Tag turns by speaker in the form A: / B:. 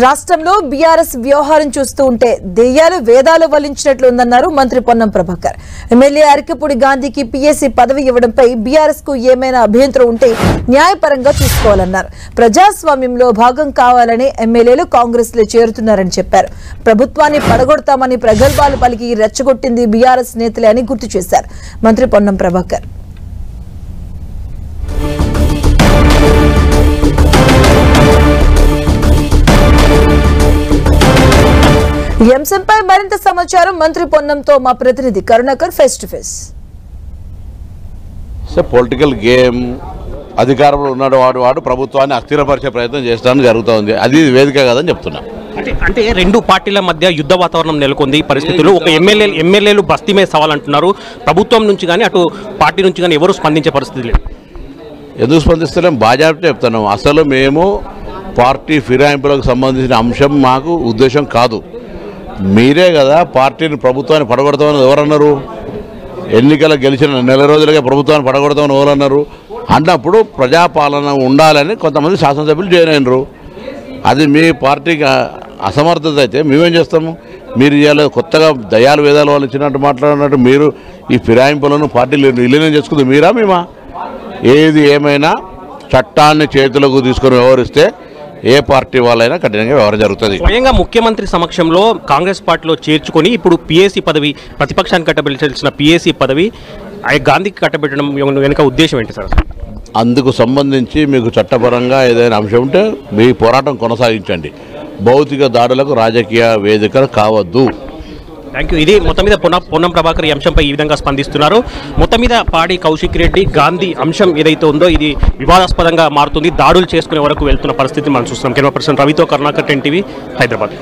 A: రాష్ట్రంలో బీఆర్ఎస్ వ్యవహారం చూస్తూ ఉంటే దెయ్యాలు వేదాలు వల్లించినట్లు ఉందన్నారు మంత్రి పొన్నం ప్రభాకర్. ఎమ్మెల్యే అరకపూడి గాంధీకి పీఏసీ పదవి ఇవ్వడంపై బీఆర్ఎస్ కు ఏమైనా అభ్యంతరం ఉంటే న్యాయపరంగా చూసుకోవాలన్నారు. ప్రజాస్వామ్యంలో భాగం కావాలని ఎమ్మెల్యేలు కాంగ్రెస్ లో చేరుతున్నారని చెప్పారు. ప్రభుత్వాన్ని పడగొడతామని ప్రగల్భాలు పలికి రెచ్చగొట్టింది బీఆర్ఎస్ నేతలే అని గుర్తు చేశారు మంత్రి పొన్నం ప్రభాకర్. ఈ అంశంపై మరింత సమాచారం మంత్రి పొన్నంతో మా ప్రతినిధి Karunakar face to face.
B: Political game అధికారంలో ఉన్నాడు వాడు ప్రభుత్వాన్ని అస్థిరపరిచే ప్రయత్నం చేస్తానని జరుగుతోంది. అది వేదిక కాదని చెప్తున్నా.
C: అంటే రెండు పార్టీల మధ్య యుద్ధ వాతావరణం నెలకొంది. పరిస్థితులు ఒక ఎమ్మెల్యేలు బస్తీ మీద సవాలంటున్నారు. ప్రభుత్వం నుంచి కానీ అటు పార్టీ నుంచి కానీ ఎవరు స్పందించే పరిస్థితి లేదు.
B: ఎందుకు స్పందిస్తలేం? బాధ్యత చెప్తున్నాం. అసలు మేము పార్టీ ఫిరాయింపులకు సంబంధించిన అంశం మాకు ఉద్దేశం కాదు. మీరే కదా పార్టీని ప్రభుత్వాన్ని పడగొడతామని ఎవరన్నారు? ఎన్నికలకు గెలిచిన నెల రోజులుగా ప్రభుత్వాన్ని పడగొడతామని ఎవరన్నారు? అన్నప్పుడు ప్రజాపాలన ఉండాలని కొంతమంది శాసనసభ్యులు జాయిన్ అయినరు. అది మీ పార్టీకి అసమర్థత అయితే మేమేం చేస్తాము? మీరు ఇవాళ కొత్తగా దయాలు వేదాలు వాళ్ళు ఇచ్చినట్టు మాట్లాడినట్టు మీరు ఈ ఫిరాయింపులను పార్టీలు విలీనం చేసుకుంది మీరా మేమా? ఏది ఏమైనా చట్టాన్ని చేతులకు తీసుకొని వ్యవహరిస్తే ఏ పార్టీ వాళ్ళైనా కఠినంగా వ్యవహారం జరుగుతుంది.
C: స్వయంగా ముఖ్యమంత్రి సమక్షంలో కాంగ్రెస్ పార్టీలో చేర్చుకొని ఇప్పుడు పీఏసీ పదవి, ప్రతిపక్షానికి కట్టబెట్టాల్సిన పీఏసీ పదవి గాంధీకి కట్టబెట్టడం వెనుక ఉద్దేశం ఏంటి సార్?
B: అందుకు సంబంధించి మీకు చట్టపరంగా ఏదైనా అంశం ఉంటే మీ పోరాటం కొనసాగించండి. భౌతిక దాడులకు రాజకీయ వేదికలు కావద్దు.
C: Thank you. ఇది మొత్తం మీద పొన్నం ప్రభాకర్ ఈ అంశంపై ఈ విధంగా స్పందిస్తున్నారు. మొత్తం మీద పాడి కౌశిక్ రెడ్డి గాంధీ అంశం ఏదైతే ఉందో ఇది వివాదాస్పదంగా మారుతుంది. దాడులు చేసుకునే వరకు వెళ్తున్న పరిస్థితి మనం చూస్తున్నాం. కెమెరా పర్సన్ రవితో కరుణాకర్, 10 టీవీ, హైదరాబాద్.